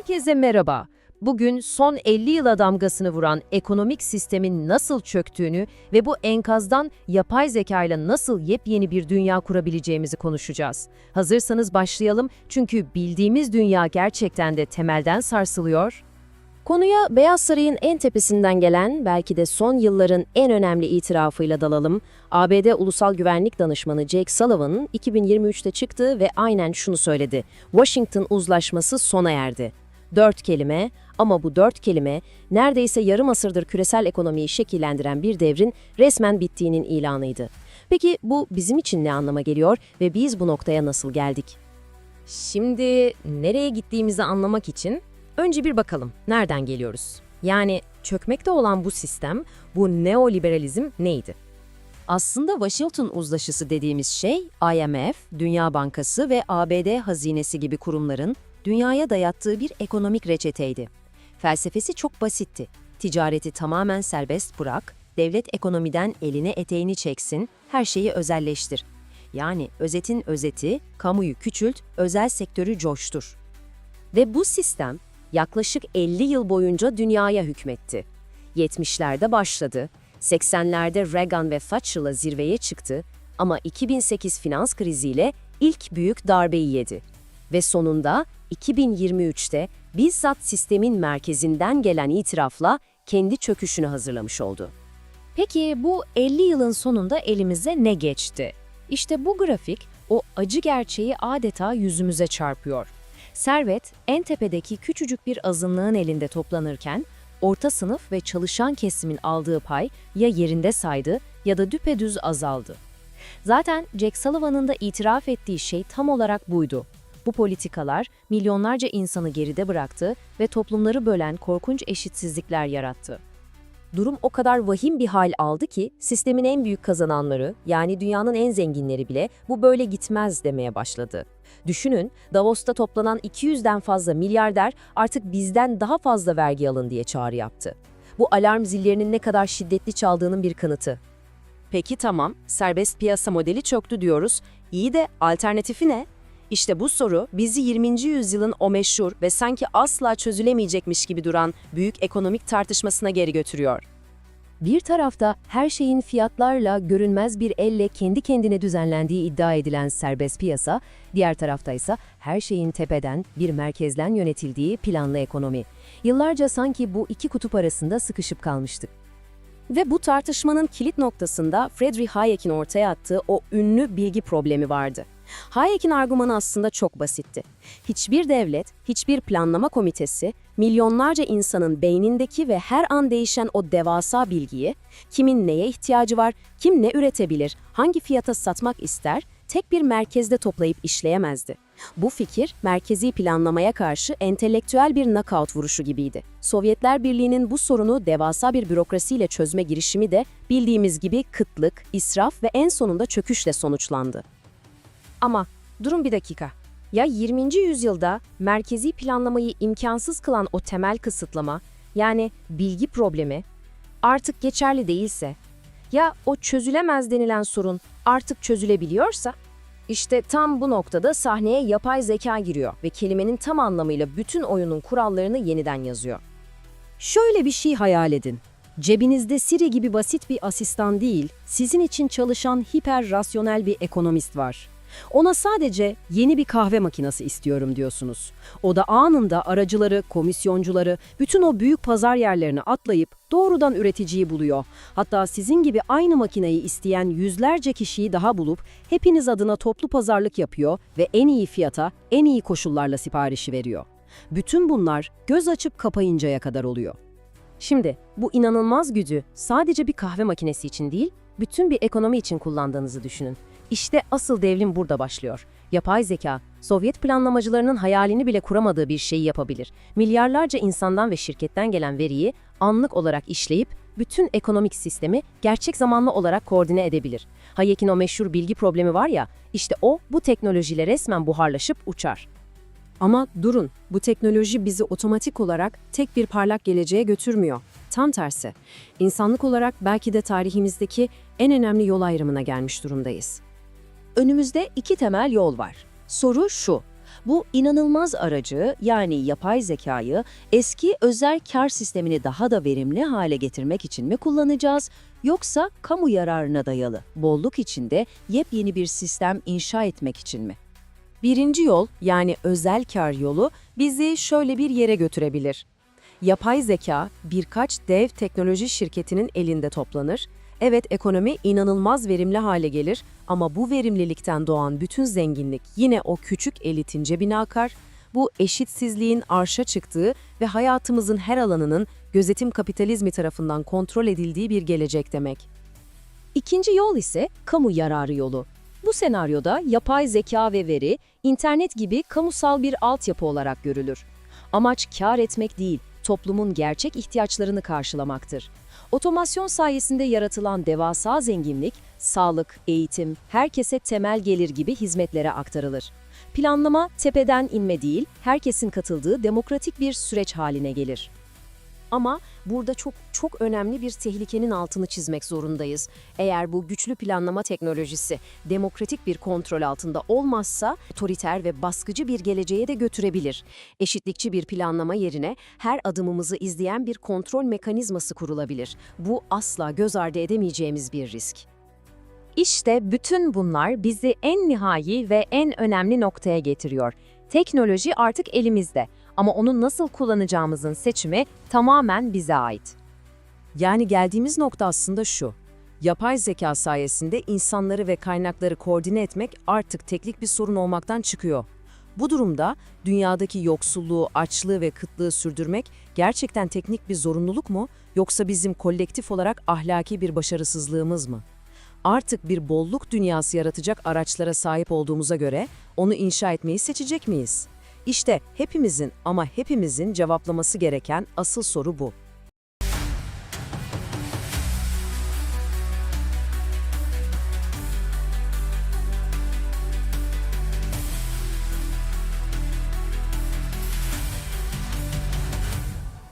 Herkese merhaba. Bugün son 50 yıla damgasını vuran ekonomik sistemin nasıl çöktüğünü ve bu enkazdan yapay zeka ile nasıl yepyeni bir dünya kurabileceğimizi konuşacağız. Hazırsanız başlayalım çünkü bildiğimiz dünya gerçekten de temelden sarsılıyor. Konuya Beyaz Saray'ın en tepesinden gelen, belki de son yılların en önemli itirafıyla dalalım. ABD Ulusal Güvenlik Danışmanı Jake Sullivan'ın 2023'te çıktığı ve aynen şunu söyledi: Washington Uzlaşması sona erdi. 4 kelime ama bu 4 kelime neredeyse yarım asırdır küresel ekonomiyi şekillendiren bir devrin resmen bittiğinin ilanıydı. Peki bu bizim için ne anlama geliyor ve biz bu noktaya nasıl geldik? Şimdi nereye gittiğimizi anlamak için önce bir bakalım nereden geliyoruz? Yani çökmekte olan bu sistem, bu neoliberalizm neydi? Aslında Washington Uzlaşısı dediğimiz şey IMF, Dünya Bankası ve ABD Hazinesi gibi kurumların dünyaya dayattığı bir ekonomik reçeteydi. Felsefesi çok basitti. Ticareti tamamen serbest bırak, devlet ekonomiden eline eteğini çeksin, her şeyi özelleştir. Yani özetin özeti, kamuyu küçült, özel sektörü coştur. Ve bu sistem yaklaşık 50 yıl boyunca dünyaya hükmetti. 70'lerde başladı, 80'lerde Reagan ve Thatcher'la zirveye çıktı ama 2008 finans kriziyle ilk büyük darbeyi yedi. Ve sonunda 2023'te bizzat sistemin merkezinden gelen itirafla kendi çöküşünü hazırlamış oldu. Peki bu 50 yılın sonunda elimize ne geçti? İşte bu grafik o acı gerçeği adeta yüzümüze çarpıyor. Servet en tepedeki küçücük bir azınlığın elinde toplanırken, orta sınıf ve çalışan kesimin aldığı pay ya yerinde saydı ya da düpedüz azaldı. Zaten Jack Sullivan'ın da itiraf ettiği şey tam olarak buydu. Bu politikalar milyonlarca insanı geride bıraktı ve toplumları bölen korkunç eşitsizlikler yarattı. Durum o kadar vahim bir hal aldı ki sistemin en büyük kazananları, yani dünyanın en zenginleri bile bu böyle gitmez demeye başladı. Düşünün, Davos'ta toplanan 200'den fazla milyarder artık bizden daha fazla vergi alın diye çağrı yaptı. Bu alarm zillerinin ne kadar şiddetli çaldığının bir kanıtı. Peki tamam, serbest piyasa modeli çöktü diyoruz. İyi de alternatifi ne? İşte bu soru bizi 20. yüzyılın o meşhur ve sanki asla çözülemeyecekmiş gibi duran büyük ekonomik tartışmasına geri götürüyor. Bir tarafta her şeyin fiyatlarla görünmez bir elle kendi kendine düzenlendiği iddia edilen serbest piyasa, diğer tarafta ise her şeyin tepeden bir merkezden yönetildiği planlı ekonomi. Yıllarca sanki bu iki kutup arasında sıkışıp kalmıştık. Ve bu tartışmanın kilit noktasında Friedrich Hayek'in ortaya attığı o ünlü bilgi problemi vardı. Hayek'in argümanı aslında çok basitti. Hiçbir devlet, hiçbir planlama komitesi, milyonlarca insanın beynindeki ve her an değişen o devasa bilgiyi, kimin neye ihtiyacı var, kim ne üretebilir, hangi fiyata satmak ister, tek bir merkezde toplayıp işleyemezdi. Bu fikir, merkezi planlamaya karşı entelektüel bir knockout vuruşu gibiydi. Sovyetler Birliği'nin bu sorunu devasa bir bürokrasiyle çözme girişimi de bildiğimiz gibi kıtlık, israf ve en sonunda çöküşle sonuçlandı. Ama durun bir dakika. Ya 20. yüzyılda merkezi planlamayı imkansız kılan o temel kısıtlama, yani bilgi problemi artık geçerli değilse, ya o çözülemez denilen sorun artık çözülebiliyorsa, işte tam bu noktada sahneye yapay zeka giriyor ve kelimenin tam anlamıyla bütün oyunun kurallarını yeniden yazıyor. Şöyle bir şey hayal edin. Cebinizde Siri gibi basit bir asistan değil, sizin için çalışan hiper rasyonel bir ekonomist var. Ona sadece yeni bir kahve makinesi istiyorum diyorsunuz. O da anında aracıları, komisyoncuları, bütün o büyük pazar yerlerini atlayıp doğrudan üreticiyi buluyor. Hatta sizin gibi aynı makineyi isteyen yüzlerce kişiyi daha bulup hepiniz adına toplu pazarlık yapıyor ve en iyi fiyata, en iyi koşullarla siparişi veriyor. Bütün bunlar göz açıp kapayıncaya kadar oluyor. Şimdi bu inanılmaz gücü sadece bir kahve makinesi için değil, bütün bir ekonomi için kullandığınızı düşünün. İşte asıl devrim burada başlıyor. Yapay zeka, Sovyet planlamacılarının hayalini bile kuramadığı bir şeyi yapabilir. Milyarlarca insandan ve şirketten gelen veriyi anlık olarak işleyip bütün ekonomik sistemi gerçek zamanlı olarak koordine edebilir. Hayek'in o meşhur bilgi problemi var ya, işte o bu teknolojiyle resmen buharlaşıp uçar. Ama durun, bu teknoloji bizi otomatik olarak tek bir parlak geleceğe götürmüyor. Tam tersi, insanlık olarak belki de tarihimizdeki en önemli yol ayrımına gelmiş durumdayız. Önümüzde iki temel yol var. Soru şu: Bu inanılmaz aracı, yani yapay zekayı eski özel kar sistemini daha da verimli hale getirmek için mi kullanacağız, yoksa kamu yararına dayalı, bolluk içinde yepyeni bir sistem inşa etmek için mi? Birinci yol, yani özel kar yolu, bizi şöyle bir yere götürebilir. Yapay zeka birkaç dev teknoloji şirketinin elinde toplanır. Evet, ekonomi inanılmaz verimli hale gelir ama bu verimlilikten doğan bütün zenginlik yine o küçük elitin cebine akar. Bu eşitsizliğin arşa çıktığı ve hayatımızın her alanının gözetim kapitalizmi tarafından kontrol edildiği bir gelecek demek. İkinci yol ise kamu yararı yolu. Bu senaryoda yapay zeka ve veri, internet gibi kamusal bir altyapı olarak görülür. Amaç kâr etmek değil, toplumun gerçek ihtiyaçlarını karşılamaktır. Otomasyon sayesinde yaratılan devasa zenginlik, sağlık, eğitim, herkese temel gelir gibi hizmetlere aktarılır. Planlama tepeden inme değil, herkesin katıldığı demokratik bir süreç haline gelir. Ama burada çok önemli bir tehlikenin altını çizmek zorundayız. Eğer bu güçlü planlama teknolojisi demokratik bir kontrol altında olmazsa otoriter ve baskıcı bir geleceğe de götürebilir. Eşitlikçi bir planlama yerine her adımımızı izleyen bir kontrol mekanizması kurulabilir. Bu asla göz ardı edemeyeceğimiz bir risk. İşte bütün bunlar bizi en nihai ve en önemli noktaya getiriyor. Teknoloji artık elimizde ama onu nasıl kullanacağımızın seçimi tamamen bize ait. Yani geldiğimiz nokta aslında şu. Yapay zeka sayesinde insanları ve kaynakları koordine etmek artık teknik bir sorun olmaktan çıkıyor. Bu durumda dünyadaki yoksulluğu, açlığı ve kıtlığı sürdürmek gerçekten teknik bir zorunluluk mu, yoksa bizim kolektif olarak ahlaki bir başarısızlığımız mı? Artık bir bolluk dünyası yaratacak araçlara sahip olduğumuza göre onu inşa etmeyi seçecek miyiz? İşte hepimizin ama hepimizin cevaplaması gereken asıl soru bu.